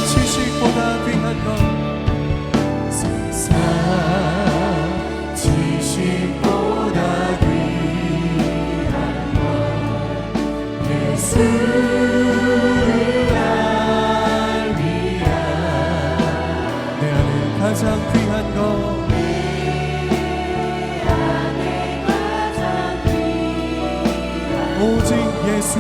지식보다 귀한 것 세상 지식보다 귀한 것 예수를 알리라 내 안에 가장 귀한 것 오직 예수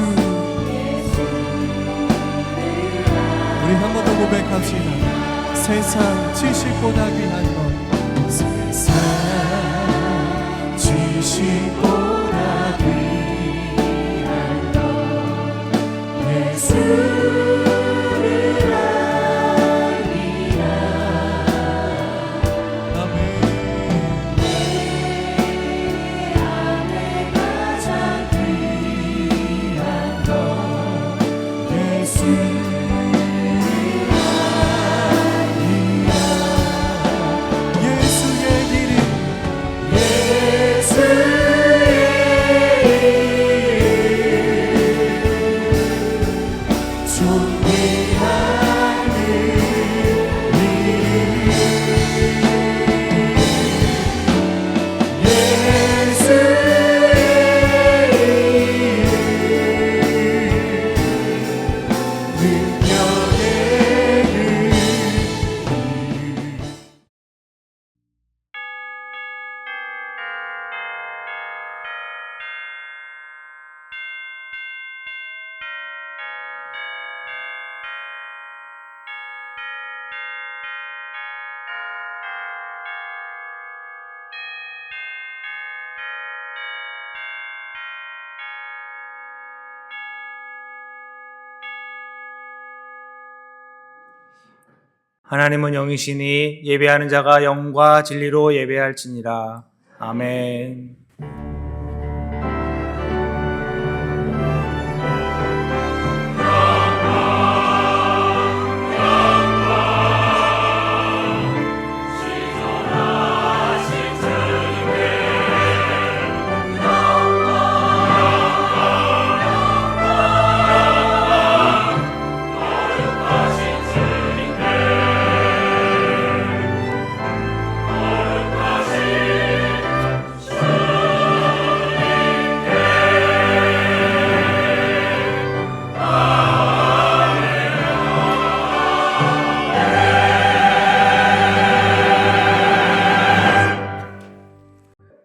우리 한 번 더 고백합시다 세상 지식보다 귀한 것 세상 지식보다 귀한 것 예수를 알리라 아멘 내 안에 가장 귀한 것 예수 하나님은 영이시니 예배하는 자가 영과 진리로 예배할지니라. 아멘.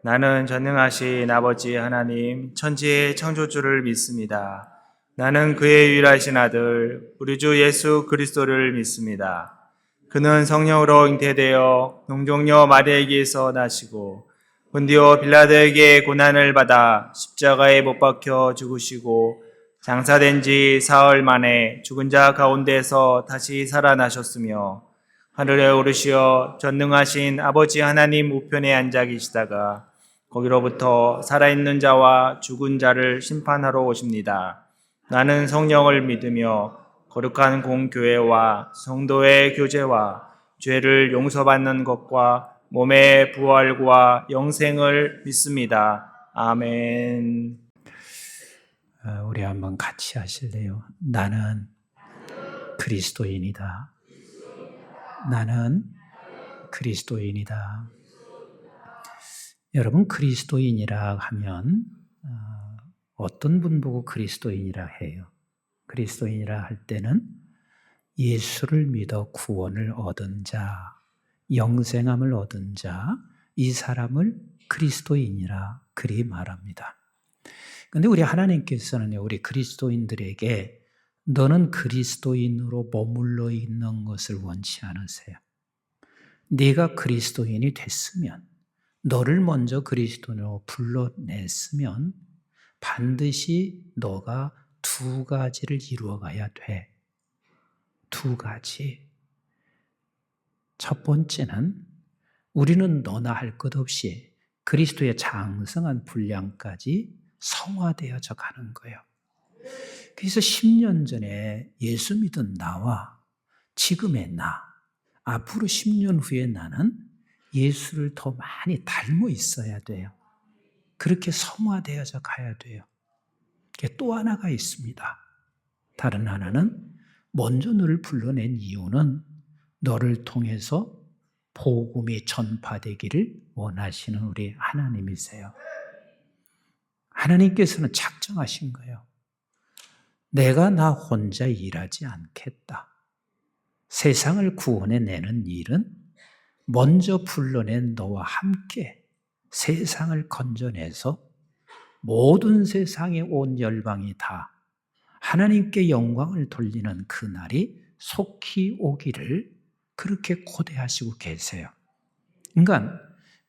나는 전능하신 아버지 하나님 천지의 창조주를 믿습니다. 나는 그의 유일하신 아들 우리 주 예수 그리스도를 믿습니다. 그는 성령으로 잉태되어 동정녀 마리아에게서 나시고 본디오 빌라도에게 고난을 받아 십자가에 못 박혀 죽으시고 장사된 지 사흘 만에 죽은 자 가운데서 다시 살아나셨으며 하늘에 오르시어 전능하신 아버지 하나님 우편에 앉아 계시다가 거기로부터 살아있는 자와 죽은 자를 심판하러 오십니다. 나는 성령을 믿으며 거룩한 공교회와 성도의 교제와 죄를 용서받는 것과 몸의 부활과 영생을 믿습니다. 아멘. 우리 한번 같이 하실래요? 나는 그리스도인이다. 나는 그리스도인이다. 여러분, 그리스도인이라 하면 어떤 분 보고 그리스도인이라 해요? 그리스도인이라 할 때는 예수를 믿어 구원을 얻은 자, 영생함을 얻은 자, 이 사람을 그리스도인이라 그리 말합니다. 그런데 우리 하나님께서는 우리 그리스도인들에게 너는 그리스도인으로 머물러 있는 것을 원치 않으세요. 네가 그리스도인이 됐으면, 너를 먼저 그리스도인으로 불러냈으면 반드시 너가 두 가지를 이루어가야 돼. 두 가지. 첫 번째는 우리는 너나 할 것 없이 그리스도의 장성한 분량까지 성화되어져 가는 거예요. 그래서 10년 전에 예수 믿은 나와 지금의 나, 앞으로 10년 후에 나는 예수를 더 많이 닮아 있어야 돼요. 그렇게 성화되어져 가야 돼요. 또 하나가 있습니다. 다른 하나는 먼저 너를 불러낸 이유는 너를 통해서 복음이 전파되기를 원하시는 우리 하나님이세요. 하나님께서는 작정하신 거예요. 내가 나 혼자 일하지 않겠다. 세상을 구원해내는 일은 먼저 불러낸 너와 함께 세상을 건져내서 모든 세상의 온 열방이 다 하나님께 영광을 돌리는 그날이 속히 오기를 그렇게 고대하시고 계세요. 그러니까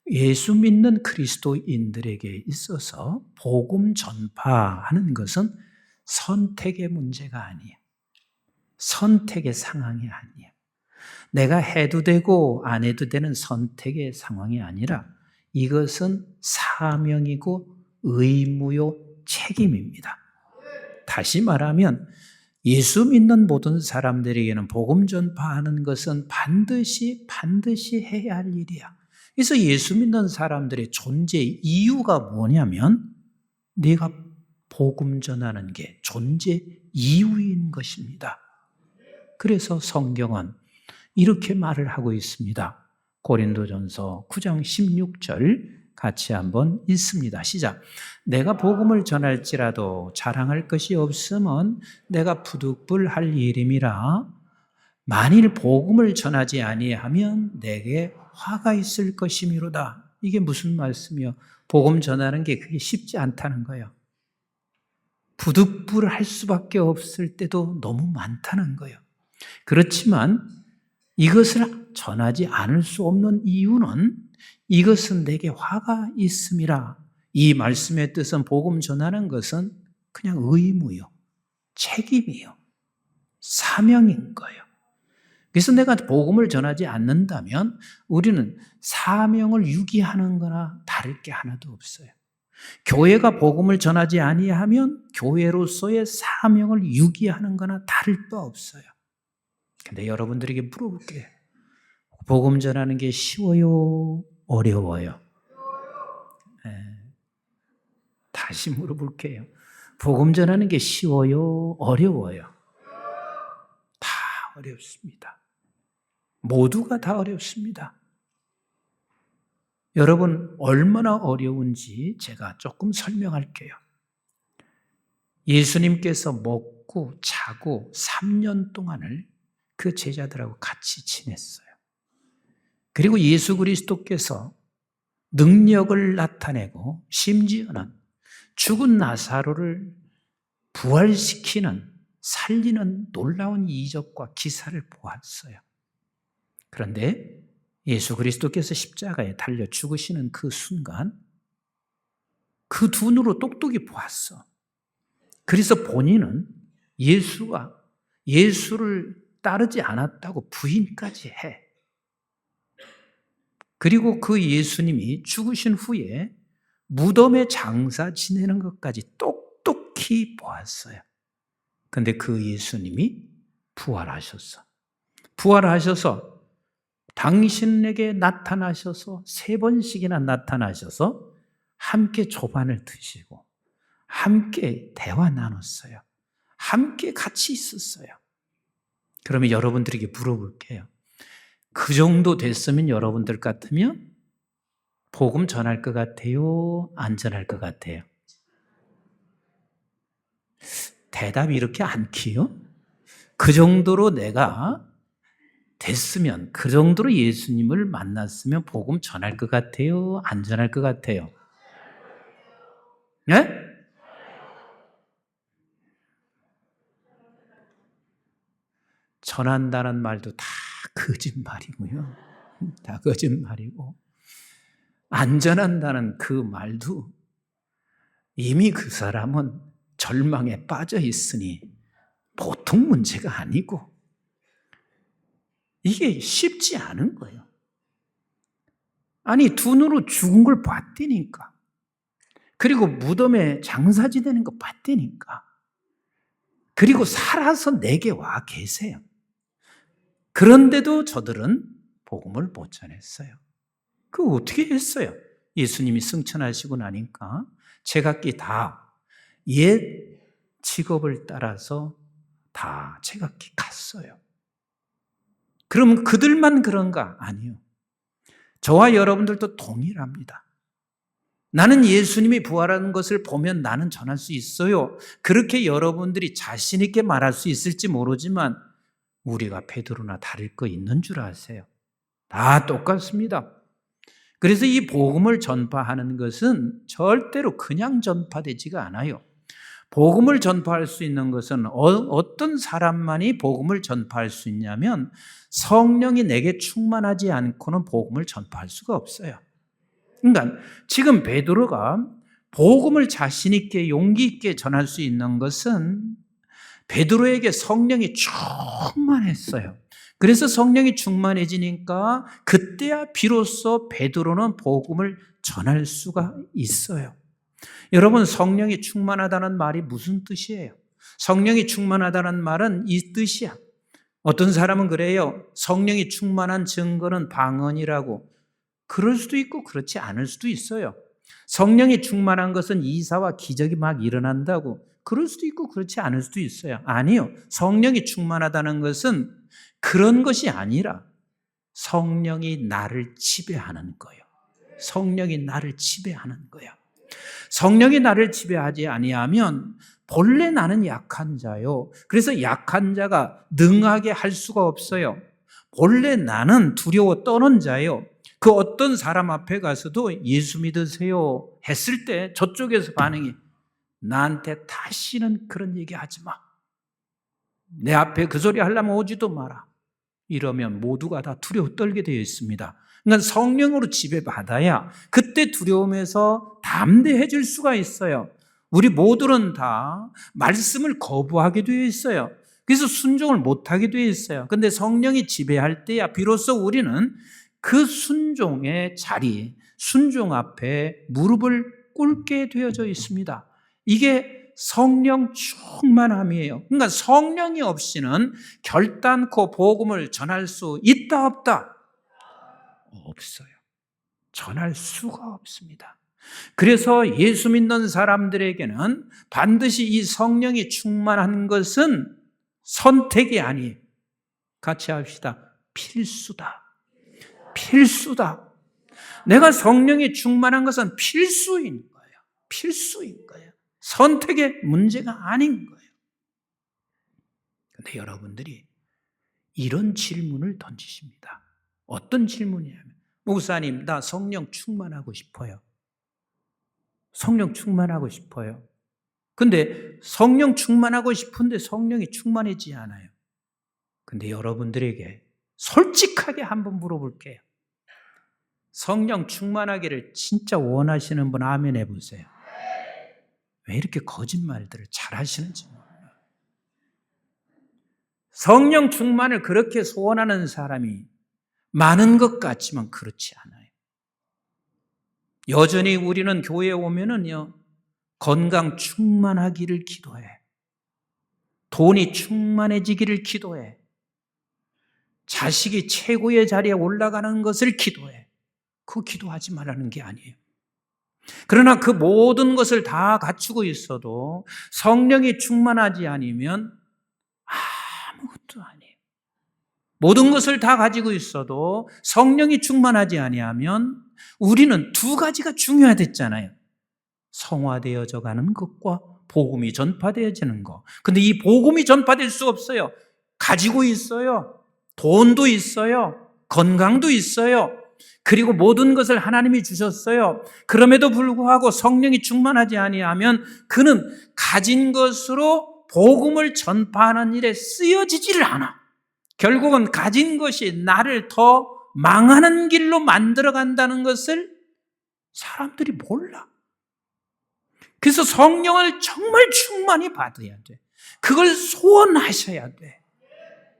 예수 믿는 그리스도인들에게 있어서 복음 전파하는 것은 선택의 문제가 아니에요. 선택의 상황이 아니에요. 내가 해도 되고 안 해도 되는 선택의 상황이 아니라 이것은 사명이고 의무요 책임입니다. 다시 말하면 예수 믿는 모든 사람들에게는 복음 전파하는 것은 반드시 해야 할 일이야. 그래서 예수 믿는 사람들의 존재 이유가 뭐냐면 네가 복음 전하는 게 존재 이유인 것입니다. 그래서 성경은 이렇게 말을 하고 있습니다. 고린도전서 9장 16절 같이 한번 읽습니다. 시작. 내가 복음을 전할지라도 자랑할 것이 없으면 내가 부득불할 일임이라. 만일 복음을 전하지 아니하면 내게 화가 있을 것이미로다. 이게 무슨 말씀이요? 복음 전하는 게 그게 쉽지 않다는 거예요. 부득불할 수밖에 없을 때도 너무 많다는 거예요. 그렇지만 이것을 전하지 않을 수 없는 이유는 이것은 내게 화가 있음이라. 이 말씀의 뜻은 복음 전하는 것은 그냥 의무요, 책임이요, 사명인 거예요. 그래서 내가 복음을 전하지 않는다면 우리는 사명을 유기하는 거나 다를 게 하나도 없어요. 교회가 복음을 전하지 아니하면 교회로서의 사명을 유기하는 거나 다를 바 없어요. 근데 여러분들에게 물어볼게요. 복음 전하는 게 쉬워요? 어려워요? 다시 물어볼게요. 복음 전하는 게 쉬워요? 어려워요? 다 어렵습니다. 모두가 다 어렵습니다. 여러분, 얼마나 어려운지 제가 조금 설명할게요. 예수님께서 먹고 자고 3년 동안을 그 제자들하고 같이 지냈어요. 그리고 예수 그리스도께서 능력을 나타내고 심지어는 죽은 나사로를 부활시키는 살리는 놀라운 이적과 기사를 보았어요. 그런데 예수 그리스도께서 십자가에 달려 죽으시는 그 순간 그 두 눈으로 똑똑히 보았어. 그래서 본인은 예수를 따르지 않았다고 부인까지 해. 그리고 그 예수님이 죽으신 후에 무덤에 장사 지내는 것까지 똑똑히 보았어요. 근데 그 예수님이 부활하셨어. 부활하셔서 당신에게 나타나셔서 3번씩이나 나타나셔서 함께 조반을 드시고 함께 대화 나눴어요. 함께 같이 있었어요. 그러면 여러분들에게 물어볼게요. 그 정도 됐으면 여러분들 같으면 복음 전할 것 같아요? 안 전할 것 같아요? 대답이 이렇게 않기요? 그 정도로 내가 됐으면, 그 정도로 예수님을 만났으면 복음 전할 것 같아요? 안 전할 것 같아요? 네? 전한다는 말도 다 거짓말이고요. 다 거짓말이고, 안 전한다는 그 말도 이미 그 사람은 절망에 빠져 있으니 보통 문제가 아니고 이게 쉽지 않은 거예요. 아니, 두 눈으로 죽은 걸 봤다니까. 그리고 무덤에 장사 지내는 거 봤다니까. 그리고 살아서 내게 와 계세요. 그런데도 저들은 복음을 못 전했어요. 그거 어떻게 했어요? 예수님이 승천하시고 나니까 제각기 다 옛 직업을 따라서 다 제각기 갔어요. 그럼 그들만 그런가? 아니요. 저와 여러분들도 동일합니다. 나는 예수님이 부활하는 것을 보면 나는 전할 수 있어요. 그렇게 여러분들이 자신 있게 말할 수 있을지 모르지만 우리가 베드로나 다를 거 있는 줄 아세요. 다 똑같습니다. 그래서 이 복음을 전파하는 것은 절대로 그냥 전파되지가 않아요. 복음을 전파할 수 있는 것은 어떤 사람만이 복음을 전파할 수 있냐면 성령이 내게 충만하지 않고는 복음을 전파할 수가 없어요. 그러니까 지금 베드로가 복음을 자신 있게 용기 있게 전할 수 있는 것은 베드로에게 성령이 충만했어요. 그래서 성령이 충만해지니까 그때야 비로소 베드로는 복음을 전할 수가 있어요. 여러분, 성령이 충만하다는 말이 무슨 뜻이에요? 성령이 충만하다는 말은 이 뜻이야. 어떤 사람은 그래요. 성령이 충만한 증거는 방언이라고. 그럴 수도 있고 그렇지 않을 수도 있어요. 성령이 충만한 것은 이사와 기적이 막 일어난다고. 그럴 수도 있고 그렇지 않을 수도 있어요. 아니요. 성령이 충만하다는 것은 그런 것이 아니라 성령이 나를 지배하는 거예요. 성령이 나를 지배하는 거예요. 성령이 나를 지배하지 아니하면 본래 나는 약한 자요. 그래서 약한 자가 능하게 할 수가 없어요. 본래 나는 두려워 떠는 자요. 그 어떤 사람 앞에 가서도 예수 믿으세요 했을 때 저쪽에서 반응이 나한테 다시는 그런 얘기 하지 마. 내 앞에 그 소리 하려면 오지도 마라. 이러면 모두가 다 두려워 떨게 되어 있습니다. 그러니까 성령으로 지배받아야 그때 두려움에서 담대해질 수가 있어요. 우리 모두는 다 말씀을 거부하게 되어 있어요. 그래서 순종을 못하게 되어 있어요. 그런데 성령이 지배할 때야 비로소 우리는 그 순종의 자리, 순종 앞에 무릎을 꿇게 되어져 있습니다. 이게 성령 충만함이에요. 그러니까 성령이 없이는 결단코 복음을 전할 수 있다 없다? 없어요. 전할 수가 없습니다. 그래서 예수 믿는 사람들에게는 반드시 이 성령이 충만한 것은 선택이 아니에요. 같이 합시다. 필수다. 필수다. 내가 성령이 충만한 것은 필수인 거예요. 필수인 거예요. 선택의 문제가 아닌 거예요. 그런데 여러분들이 이런 질문을 던지십니다. 어떤 질문이냐면, 목사님, 나 성령 충만하고 싶어요. 성령 충만하고 싶어요. 근데 성령 충만하고 싶은데 성령이 충만하지 않아요. 근데 여러분들에게 솔직하게 한번 물어볼게요. 성령 충만하기를 진짜 원하시는 분 아멘 해보세요. 왜 이렇게 거짓말들을 잘 하시는지 몰라요. 성령 충만을 그렇게 소원하는 사람이 많은 것 같지만 그렇지 않아요. 여전히 우리는 교회에 오면은요, 건강 충만하기를 기도해. 돈이 충만해지기를 기도해. 자식이 최고의 자리에 올라가는 것을 기도해. 그거 기도하지 말라는 게 아니에요. 그러나 그 모든 것을 다 갖추고 있어도 성령이 충만하지 않으면 아무것도 아니에요. 모든 것을 다 가지고 있어도 성령이 충만하지 아니하면 우리는 두 가지가 중요하댔잖아요. 성화되어져 가는 것과 복음이 전파되어지는 것. 근데 이 복음이 전파될 수 없어요. 가지고 있어요. 돈도 있어요. 건강도 있어요. 그리고 모든 것을 하나님이 주셨어요. 그럼에도 불구하고 성령이 충만하지 아니하면 그는 가진 것으로 복음을 전파하는 일에 쓰여지지를 않아. 결국은 가진 것이 나를 더 망하는 길로 만들어간다는 것을 사람들이 몰라. 그래서 성령을 정말 충만히 받아야 돼. 그걸 소원하셔야 돼.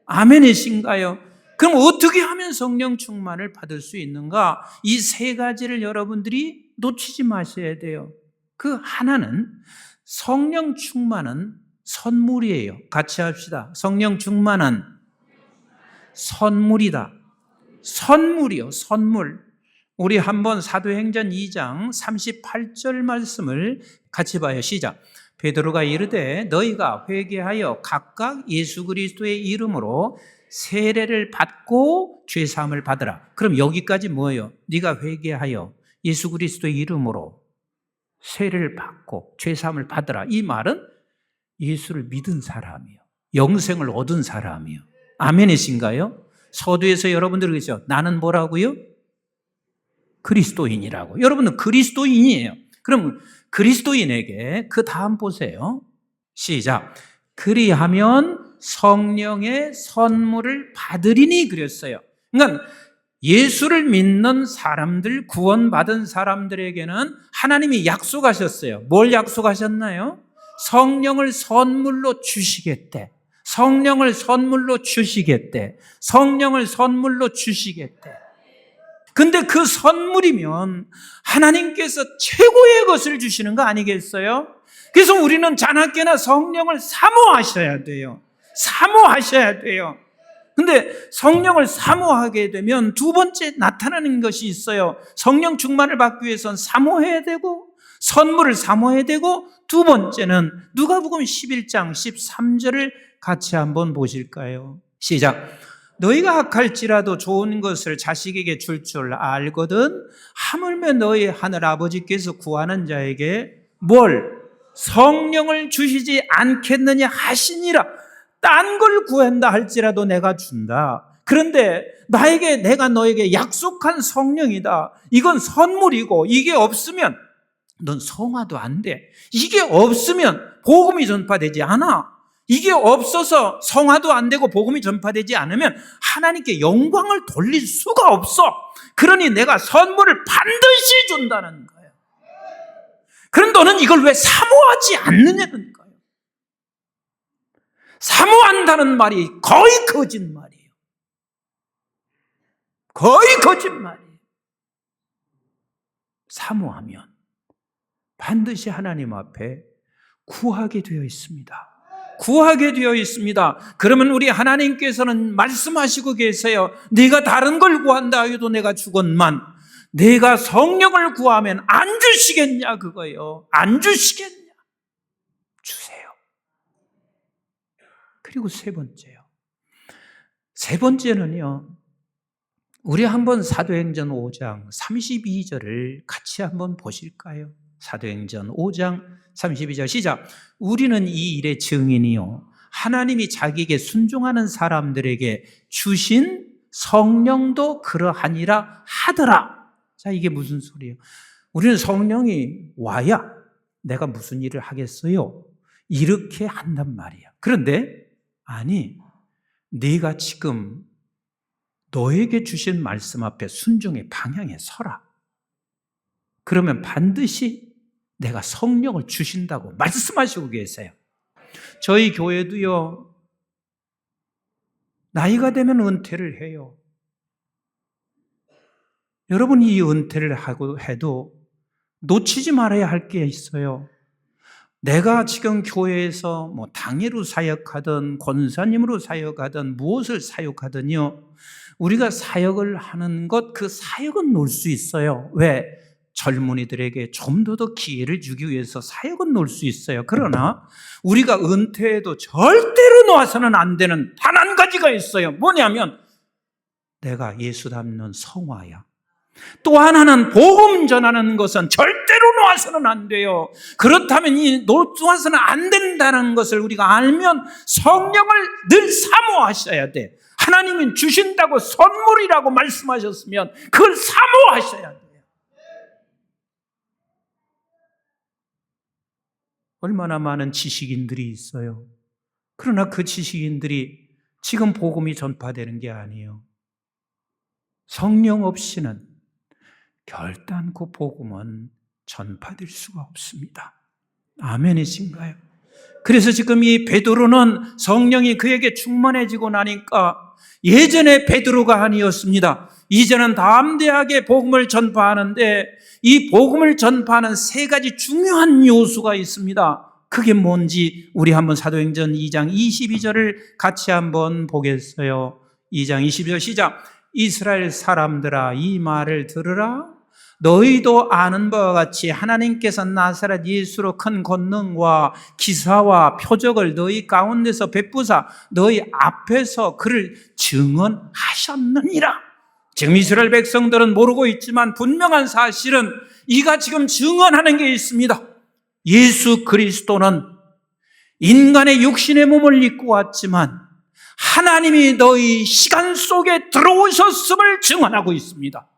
아멘이신가요? 그럼 어떻게 하면 성령 충만을 받을 수 있는가? 이 세 가지를 여러분들이 놓치지 마셔야 돼요. 그 하나는 성령 충만은 선물이에요. 같이 합시다. 성령 충만은 선물이다. 선물이요, 선물. 우리 한번 사도행전 2장 38절 말씀을 같이 봐요. 시작. 베드로가 이르되 너희가 회개하여 각각 예수 그리스도의 이름으로 세례를 받고 죄사함을 받으라. 그럼 여기까지 뭐예요? 네가 회개하여 예수 그리스도의 이름으로 세례를 받고 죄사함을 받으라. 이 말은 예수를 믿은 사람이요, 영생을 얻은 사람이요. 아멘이신가요? 서두에서 여러분들 그러죠. 나는 뭐라고요? 그리스도인이라고. 여러분은 그리스도인이에요. 그럼 그리스도인에게 그 다음 보세요. 시작. 그리하면 성령의 선물을 받으리니 그랬어요. 그러니까 예수를 믿는 사람들, 구원받은 사람들에게는 하나님이 약속하셨어요. 뭘 약속하셨나요? 성령을 선물로 주시겠대. 성령을 선물로 주시겠대. 성령을 선물로 주시겠대. 근데 그 선물이면 하나님께서 최고의 것을 주시는 거 아니겠어요? 그래서 우리는 자나깨나 성령을 사모하셔야 돼요. 사모하셔야 돼요. 근데 성령을 사모하게 되면 두 번째 나타나는 것이 있어요. 성령 충만을 받기 위해서는 사모해야 되고 선물을 사모해야 되고, 두 번째는 누가복음 11장 13절을 같이 한번 보실까요? 시작. 너희가 악할지라도 좋은 것을 자식에게 줄 알거든 하물며 너희 하늘 아버지께서 구하는 자에게 뭘? 성령을 주시지 않겠느냐 하시니라. 딴 걸 구한다 할지라도 내가 준다. 그런데 내가 너에게 약속한 성령이다. 이건 선물이고 이게 없으면 넌 성화도 안 돼. 이게 없으면 복음이 전파되지 않아. 이게 없어서 성화도 안 되고 복음이 전파되지 않으면 하나님께 영광을 돌릴 수가 없어. 그러니 내가 선물을 반드시 준다는 거예요. 그럼 너는 이걸 왜 사모하지 않느냐는 거예요. 사모한다는 말이 거의 거짓말이에요. 거의 거짓말이에요. 사모하면 반드시 하나님 앞에 구하게 되어 있습니다. 구하게 되어 있습니다. 그러면 우리 하나님께서는 말씀하시고 계세요. 네가 다른 걸 구한다 해도 내가 주건만 내가 성령을 구하면 안 주시겠냐 그거예요. 안 주시겠냐. 주세요. 그리고 세 번째요. 세 번째는요. 우리 한번 사도행전 5장 32절을 같이 한번 보실까요? 사도행전 5장 32절 시작. 우리는 이 일의 증인이요 하나님이 자기에게 순종하는 사람들에게 주신 성령도 그러하니라 하더라. 자, 이게 무슨 소리예요? 우리는 성령이 와야 내가 무슨 일을 하겠어요? 이렇게 한단 말이야. 그런데 아니, 네가 지금 너에게 주신 말씀 앞에 순종의 방향에 서라. 그러면 반드시 내가 성령을 주신다고 말씀하시고 계세요. 저희 교회도요, 나이가 되면 은퇴를 해요. 여러분, 이 은퇴를 하고 해도 놓치지 말아야 할 게 있어요. 내가 지금 교회에서 당회로 사역하든 권사님으로 사역하든 무엇을 사역하든요, 우리가 사역을 하는 것, 그 사역은 놓을 수 있어요. 왜? 젊은이들에게 좀 더 기회를 주기 위해서 사역은 놓을 수 있어요. 그러나 우리가 은퇴해도 절대로 놓아서는 안 되는 단 한 가지가 있어요. 뭐냐면 내가 예수 닮는 성화야. 또 하나는 복음 전하는 것은 절대로 놓아서는 안 돼요. 그렇다면 이 놓아서는 안 된다는 것을 우리가 알면 성령을 늘 사모하셔야 돼. 하나님은 주신다고 선물이라고 말씀하셨으면 그걸 사모하셔야 돼요. 얼마나 많은 지식인들이 있어요. 그러나 그 지식인들이 지금 복음이 전파되는 게 아니에요. 성령 없이는 결단코 복음은 전파될 수가 없습니다. 아멘이신가요? 그래서 지금 이 베드로는 성령이 그에게 충만해지고 나니까 예전에 베드로가 아니었습니다. 이제는 담대하게 복음을 전파하는데 이 복음을 전파하는 세 가지 중요한 요소가 있습니다. 그게 뭔지 우리 한번 사도행전 2장 22절을 같이 한번 보겠어요. 2장 22절 시작. 이스라엘 사람들아 이 말을 들으라. 너희도 아는 바와 같이 하나님께서 나사렛 예수로 큰 권능과 기사와 표적을 너희 가운데서 베푸사 너희 앞에서 그를 증언하셨느니라. 지금 이스라엘 백성들은 모르고 있지만 분명한 사실은 이가 지금 증언하는 게 있습니다. 예수 그리스도는 인간의 육신의 몸을 입고 왔지만 하나님이 너희 시간 속에 들어오셨음을 증언하고 있습니다.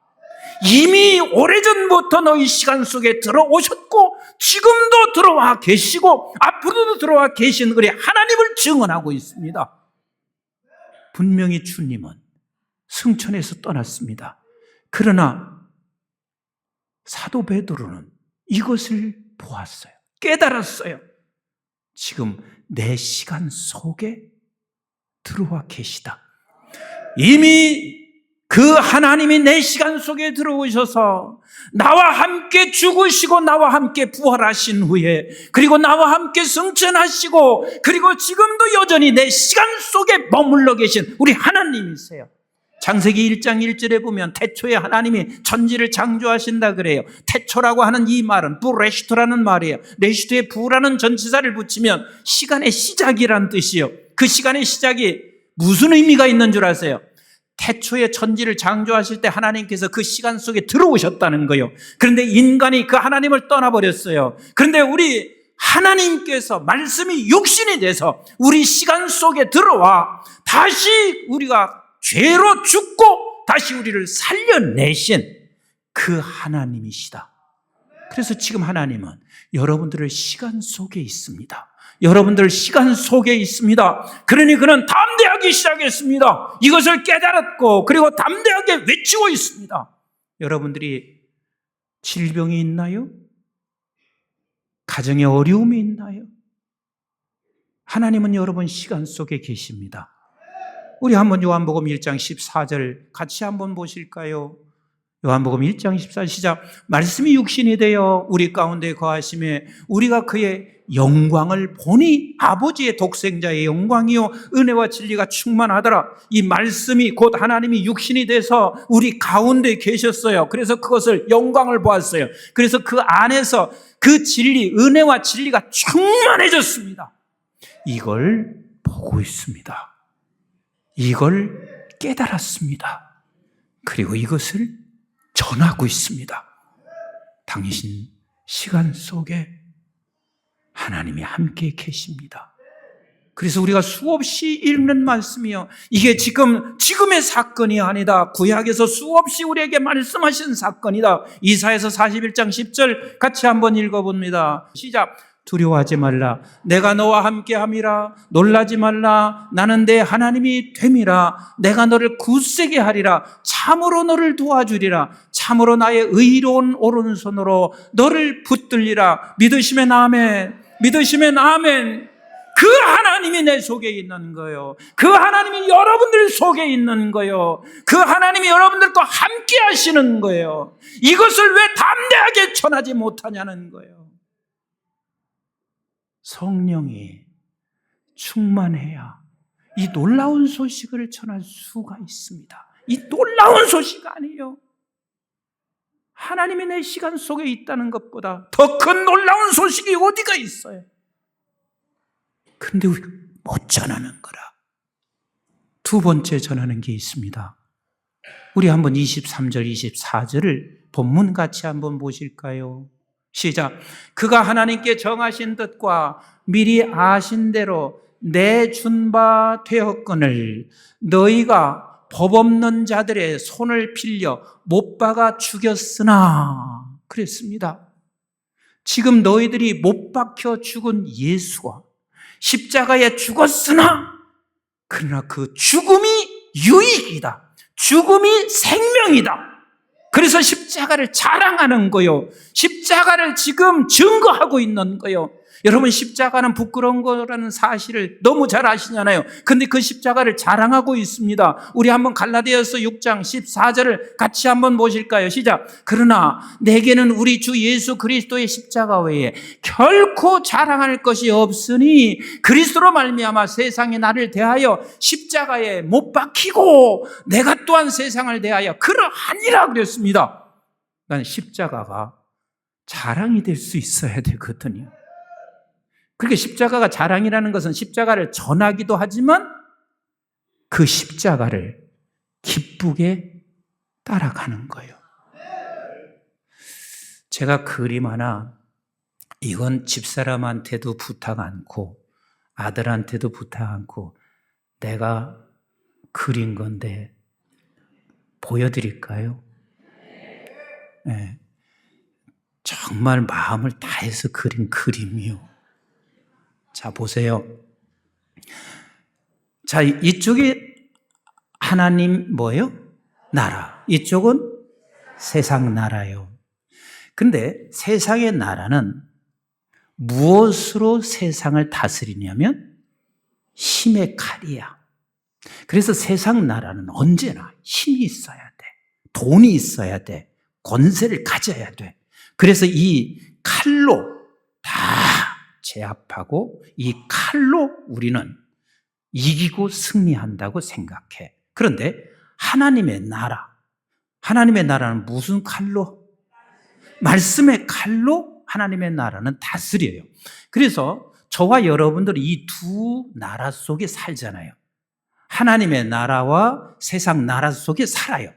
이미 오래전부터 너희 시간 속에 들어오셨고 지금도 들어와 계시고 앞으로도 들어와 계신 우리 하나님을 증언하고 있습니다. 분명히 주님은 승천해서 떠났습니다. 그러나 사도 베드로는 이것을 보았어요. 깨달았어요. 지금 내 시간 속에 들어와 계시다. 이미 그 하나님이 내 시간 속에 들어오셔서 나와 함께 죽으시고 나와 함께 부활하신 후에 그리고 나와 함께 승천하시고 그리고 지금도 여전히 내 시간 속에 머물러 계신 우리 하나님이세요. 창세기 1장 1절에 보면 태초에 하나님이 천지를 창조하신다 그래요. 태초라고 하는 이 말은 부레시토라는 말이에요. 레시토에 부라는 전치사를 붙이면 시간의 시작이란 뜻이에요. 그 시간의 시작이 무슨 의미가 있는 줄 아세요? 태초에 천지를 창조하실 때 하나님께서 그 시간 속에 들어오셨다는 거예요. 그런데 인간이 그 하나님을 떠나버렸어요. 그런데 우리 하나님께서 말씀이 육신이 돼서 우리 시간 속에 들어와 다시 우리가 죄로 죽고 다시 우리를 살려내신 그 하나님이시다. 그래서 지금 하나님은 여러분들의 시간 속에 있습니다. 여러분들 시간 속에 있습니다. 그러니 그는 담대하게 시작했습니다. 이것을 깨달았고 그리고 담대하게 외치고 있습니다. 여러분들이 질병이 있나요? 가정에 어려움이 있나요? 하나님은 여러분 시간 속에 계십니다. 우리 한번 요한복음 1장 14절 같이 한번 보실까요? 요한복음 1장 14절 시작. 말씀이 육신이 되어 우리 가운데 거하심에 우리가 그의 영광을 보니 아버지의 독생자의 영광이요 은혜와 진리가 충만하더라. 이 말씀이 곧 하나님이 육신이 돼서 우리 가운데 계셨어요. 그래서 그것을 영광을 보았어요. 그래서 그 안에서 그 진리, 은혜와 진리가 충만해졌습니다. 이걸 보고 있습니다. 이걸 깨달았습니다. 그리고 이것을 전하고 있습니다. 당신 시간 속에 하나님이 함께 계십니다. 그래서 우리가 수없이 읽는 말씀이요. 이게 지금의 사건이 아니다. 구약에서 수없이 우리에게 말씀하신 사건이다. 이사야서 41장 10절 같이 한번 읽어봅니다. 시작. 두려워하지 말라. 내가 너와 함께함이라. 놀라지 말라. 나는 내 하나님이 됨이라. 내가 너를 굳세게 하리라. 참으로 너를 도와주리라. 참으로 나의 의로운 오른손으로 너를 붙들리라. 믿으시면 아멘. 믿으시면 아멘. 그 하나님이 내 속에 있는 거예요. 그 하나님이 여러분들 속에 있는 거예요. 그 하나님이 여러분들과 함께 하시는 거예요. 이것을 왜 담대하게 전하지 못하냐는 거예요. 성령이 충만해야 이 놀라운 소식을 전할 수가 있습니다. 이 놀라운 소식 아니에요. 하나님이 내 시간 속에 있다는 것보다 더 큰 놀라운 소식이 어디가 있어요? 그런데 우리가 못 전하는 거라. 두 번째 전하는 게 있습니다. 우리 한번 23절, 24절을 본문 같이 한번 보실까요? 시작. 그가 하나님께 정하신 뜻과 미리 아신 대로 내준 바 되었거늘 너희가 법 없는 자들의 손을 빌려 못 박아 죽였으나 그랬습니다. 지금 너희들이 못 박혀 죽은 예수와 십자가에 죽었으나 그러나 그 죽음이 유익이다. 죽음이 생명이다. 그래서 십자가를 자랑하는 거요. 십자가를 지금 증거하고 있는 거요. 여러분 십자가는 부끄러운 거라는 사실을 너무 잘 아시잖아요. 근데 그 십자가를 자랑하고 있습니다. 우리 한번 갈라디아서 6장 14절을 같이 한번 보실까요? 시작. 그러나 내게는 우리 주 예수 그리스도의 십자가 외에 결코 자랑할 것이 없으니 그리스도로 말미암아 세상이 나를 대하여 십자가에 못 박히고 내가 또한 세상을 대하여 그러하니라 그랬습니다. 난 십자가가 자랑이 될 수 있어야 되거든요. 그렇게 십자가가 자랑이라는 것은 십자가를 전하기도 하지만 그 십자가를 기쁘게 따라가는 거예요. 제가 그림 하나, 이건 집사람한테도 부탁 않고 아들한테도 부탁 않고 내가 그린 건데 보여드릴까요? 네. 정말 마음을 다해서 그린 그림이요. 자, 보세요. 자, 이쪽이 하나님 뭐예요? 나라. 이쪽은 세상 나라요. 근데 세상의 나라는 무엇으로 세상을 다스리냐면 힘의 칼이야. 그래서 세상 나라는 언제나 힘이 있어야 돼. 돈이 있어야 돼. 권세를 가져야 돼. 그래서 이 칼로 다 제압하고 이 칼로 우리는 이기고 승리한다고 생각해. 그런데 하나님의 나라는 무슨 칼로? 말씀의 칼로 하나님의 나라는 다스려요. 그래서 저와 여러분들이 이 두 나라 속에 살잖아요. 하나님의 나라와 세상 나라 속에 살아요.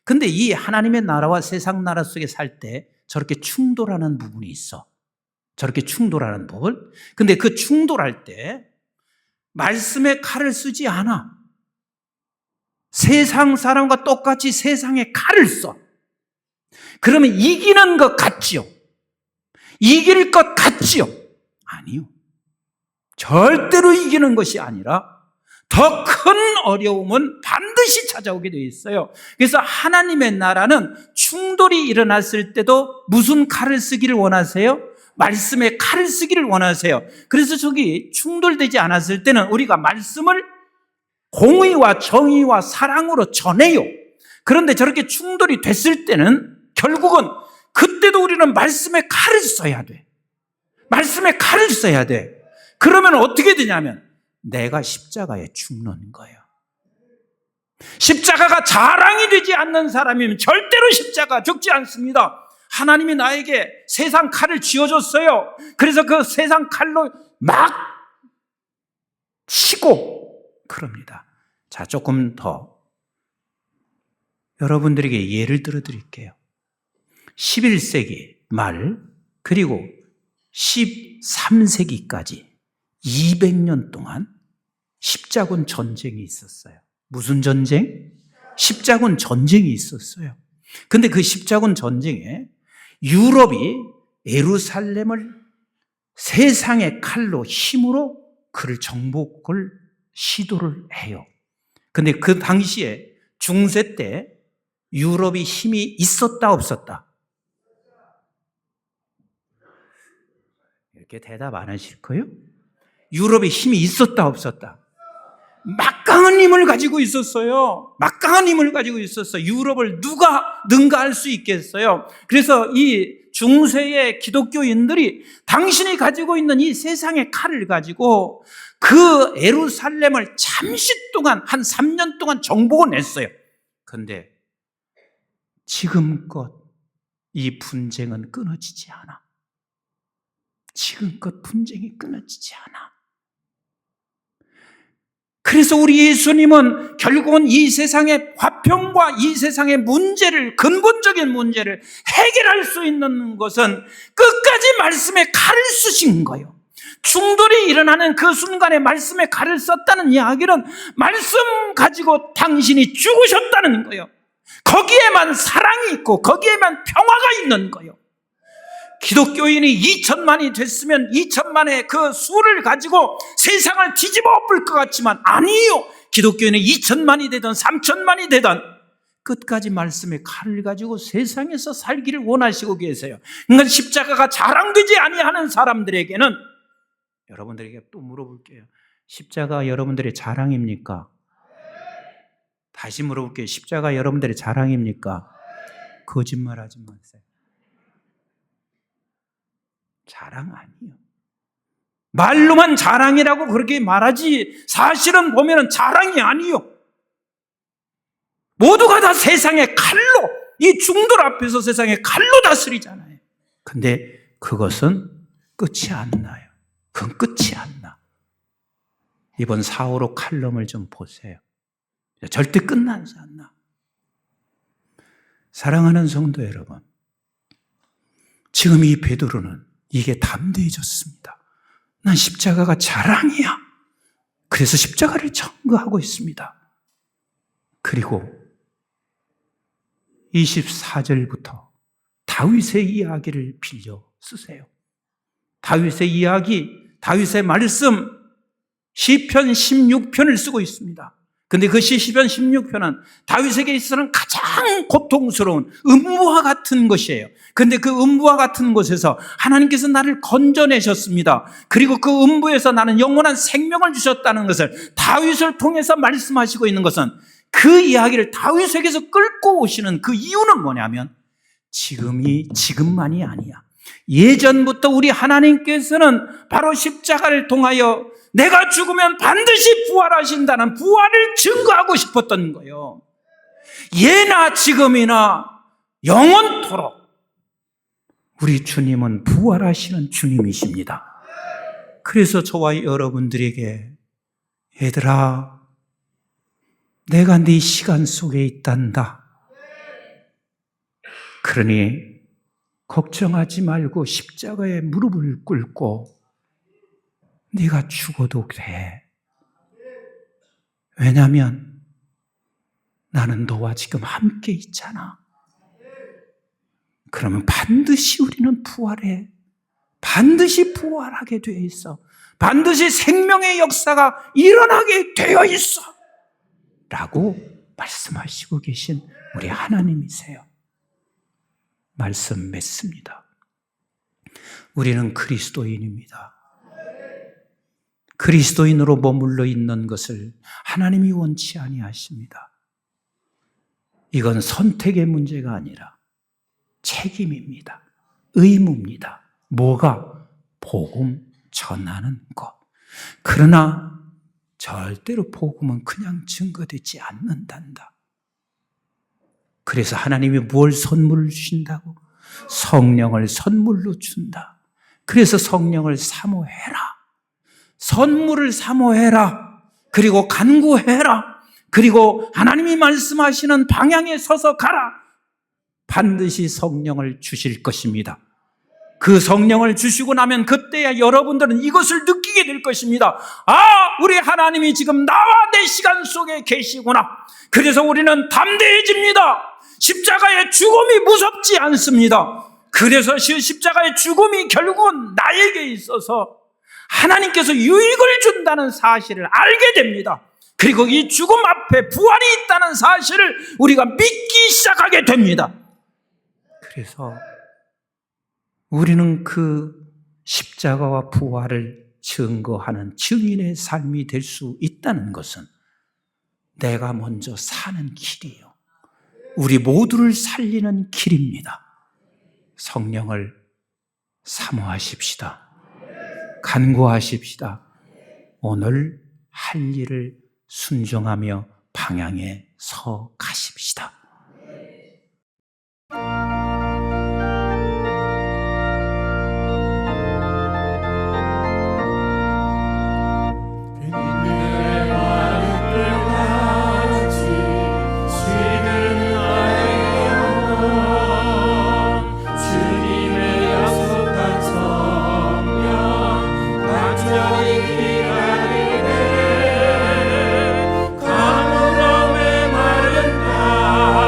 근데 이 하나님의 나라와 세상 나라 속에 살 때 저렇게 충돌하는 부분이 있어. 저렇게 충돌하는 부분. 근데 그 충돌할 때 말씀의 칼을 쓰지 않아. 세상 사람과 똑같이 세상의 칼을 써. 그러면 이기는 것 같지요? 이길 것 같지요? 아니요. 절대로 이기는 것이 아니라 더 큰 어려움은 반드시 찾아오게 되어 있어요. 그래서 하나님의 나라는 충돌이 일어났을 때도 무슨 칼을 쓰기를 원하세요? 말씀의 칼을 쓰기를 원하세요. 그래서 저기 충돌되지 않았을 때는 우리가 말씀을 공의와 정의와 사랑으로 전해요. 그런데 저렇게 충돌이 됐을 때는 결국은 그때도 우리는 말씀의 칼을 써야 돼. 말씀의 칼을 써야 돼. 그러면 어떻게 되냐면 내가 십자가에 죽는 거예요. 십자가가 자랑이 되지 않는 사람이면 절대로 십자가 죽지 않습니다. 하나님이 나에게 세상 칼을 쥐어줬어요. 그래서 그 세상 칼로 막 치고 그럽니다. 자, 조금 더 여러분들에게 예를 들어 드릴게요. 11세기 말 그리고 13세기까지 200년 동안 십자군 전쟁이 있었어요. 무슨 전쟁? 십자군 전쟁이 있었어요. 근데 그 십자군 전쟁에 유럽이 예루살렘을 세상의 칼로 힘으로 그를 정복을 시도를 해요. 근데 그 당시에 중세 때 유럽이 힘이 있었다 없었다? 이렇게 대답 안 하실 거예요? 유럽에 힘이 있었다 없었다? 막강한 힘을 가지고 있었어요. 막강한 힘을 가지고 있었어요. 유럽을 누가 능가할 수 있겠어요? 그래서 이 중세의 기독교인들이 당신이 가지고 있는 이 세상의 칼을 가지고 그 예루살렘을 잠시 동안 한 3년 동안 정복을 했어요. 그런데 지금껏 이 분쟁은 끊어지지 않아. 지금껏 분쟁이 끊어지지 않아. 그래서 우리 예수님은 결국은 이 세상의 화평과 이 세상의 문제를, 근본적인 문제를 해결할 수 있는 것은 끝까지 말씀의 칼을 쓰신 거예요. 충돌이 일어나는 그 순간에 말씀의 칼을 썼다는 이야기는 말씀 가지고 당신이 죽으셨다는 거예요. 거기에만 사랑이 있고 거기에만 평화가 있는 거예요. 기독교인이 2천만이 됐으면 2천만의 그 수를 가지고 세상을 뒤집어 엎을 것 같지만 아니에요. 기독교인이 2천만이 되든 3천만이 되든 끝까지 말씀의 칼을 가지고 세상에서 살기를 원하시고 계세요. 그러니까 십자가가 자랑되지 아니하는 사람들에게는 여러분들에게 또 물어볼게요. 십자가 여러분들의 자랑입니까? 다시 물어볼게요. 십자가 여러분들의 자랑입니까? 거짓말하지 마세요. 자랑 아니에요. 말로만 자랑이라고 그렇게 말하지 사실은 보면 자랑이 아니에요. 모두가 다 세상의 칼로 이 중돌 앞에서 세상에 칼로 다스리잖아요. 근데 그것은 끝이 안 나요. 그건 끝이 안 나. 이번 4.5 칼럼을 좀 보세요. 절대 끝나지 않나. 사랑하는 성도 여러분, 지금 이 베드로는 이게 담대해졌습니다. 난 십자가가 자랑이야. 그래서 십자가를 청구하고 있습니다. 그리고 24절부터 다윗의 이야기를 빌려 쓰세요. 다윗의 이야기, 다윗의 말씀, 시편 16편을 쓰고 있습니다. 근데 그 시편 16편은 다윗에게 있어서는 가장 고통스러운 음부와 같은 것이에요. 근데 그 음부와 같은 곳에서 하나님께서 나를 건져내셨습니다. 그리고 그 음부에서 나는 영원한 생명을 주셨다는 것을 다윗을 통해서 말씀하시고 있는 것은 그 이야기를 다윗에게서 끌고 오시는 그 이유는 뭐냐면 지금만이 아니야. 예전부터 우리 하나님께서는 바로 십자가를 통하여 내가 죽으면 반드시 부활하신다는 부활을 증거하고 싶었던 거예요. 예나 지금이나 영원토록 우리 주님은 부활하시는 주님이십니다. 그래서 저와 여러분들에게 얘들아, 내가 네 시간 속에 있단다. 그러니 걱정하지 말고 십자가에 무릎을 꿇고 네가 죽어도 돼. 왜냐하면 나는 너와 지금 함께 있잖아. 그러면 반드시 우리는 부활해. 반드시 부활하게 되어 있어. 반드시 생명의 역사가 일어나게 되어 있어. 라고 말씀하시고 계신 우리 하나님이세요. 말씀 맺습니다. 우리는 그리스도인입니다. 그리스도인으로 머물러 있는 것을 하나님이 원치 아니하십니다. 이건 선택의 문제가 아니라 책임입니다. 의무입니다. 뭐가? 복음 전하는 것. 그러나 절대로 복음은 그냥 증거되지 않는단다. 그래서 하나님이 뭘 선물을 주신다고? 성령을 선물로 준다. 그래서 성령을 사모해라. 선물을 사모해라. 그리고 간구해라. 그리고 하나님이 말씀하시는 방향에 서서 가라. 반드시 성령을 주실 것입니다. 그 성령을 주시고 나면 그때야 여러분들은 이것을 느끼게 될 것입니다. 아, 우리 하나님이 지금 나와 내 시간 속에 계시구나. 그래서 우리는 담대해집니다. 십자가의 죽음이 무섭지 않습니다. 그래서 십자가의 죽음이 결국은 나에게 있어서 하나님께서 유익을 준다는 사실을 알게 됩니다. 그리고 이 죽음 앞에 부활이 있다는 사실을 우리가 믿기 시작하게 됩니다. 그래서 우리는 그 십자가와 부활을 증거하는 증인의 삶이 될 수 있다는 것은 내가 먼저 사는 길이에요. 우리 모두를 살리는 길입니다. 성령을 사모하십시다. 간구하십시다. 오늘 할 일을 순종하며 방향에 서 가십시다. 가물음에 마른 땅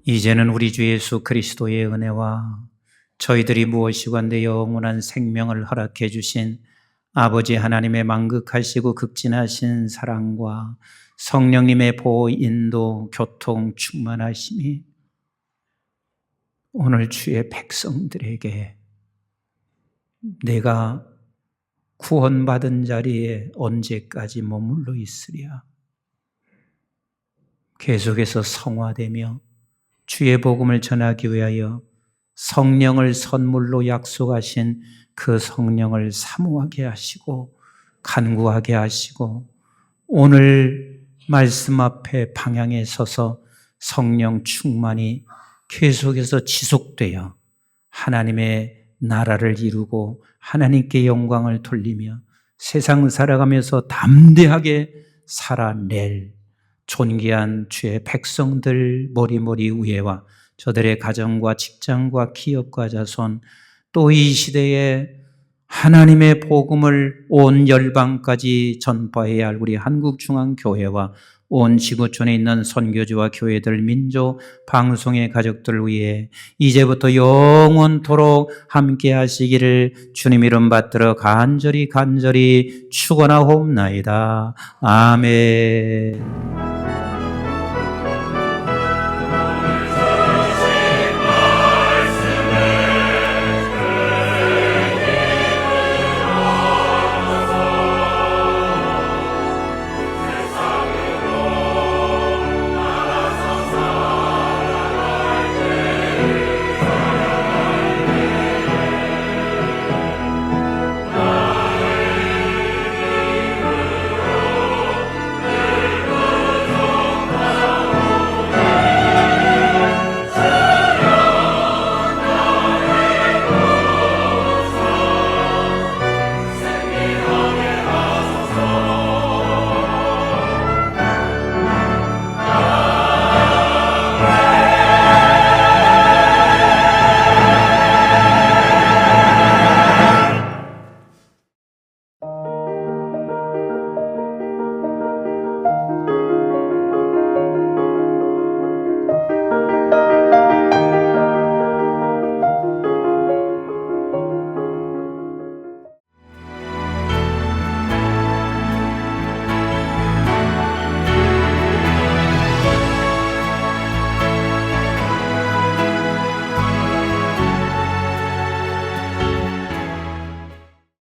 이제는 우리 주 예수 그리스도의 은혜와 저희들이 무엇이건대 영원한 생명을 허락해 주신 아버지 하나님의 만극하시고 극진하신 사랑과 성령님의 보호, 인도, 교통, 충만하심이 오늘 주의 백성들에게 내가 구원받은 자리에 언제까지 머물러 있으랴? 계속해서 성화되며 주의 복음을 전하기 위하여 성령을 선물로 약속하신 그 성령을 사모하게 하시고 간구하게 하시고 오늘 말씀 앞에 방향에 서서 성령 충만이 계속해서 지속되어 하나님의 나라를 이루고 하나님께 영광을 돌리며 세상 살아가면서 담대하게 살아낼 존귀한 주의 백성들 머리머리 위에와 저들의 가정과 직장과 기업과 자손 또 이 시대에 하나님의 복음을 온 열방까지 전파해야 할 우리 한국중앙교회와 온 지구촌에 있는 선교지와 교회들, 민족, 방송의 가족들 위해 이제부터 영원토록 함께 하시기를 주님 이름 받들어 간절히 축원하옵나이다. 아멘.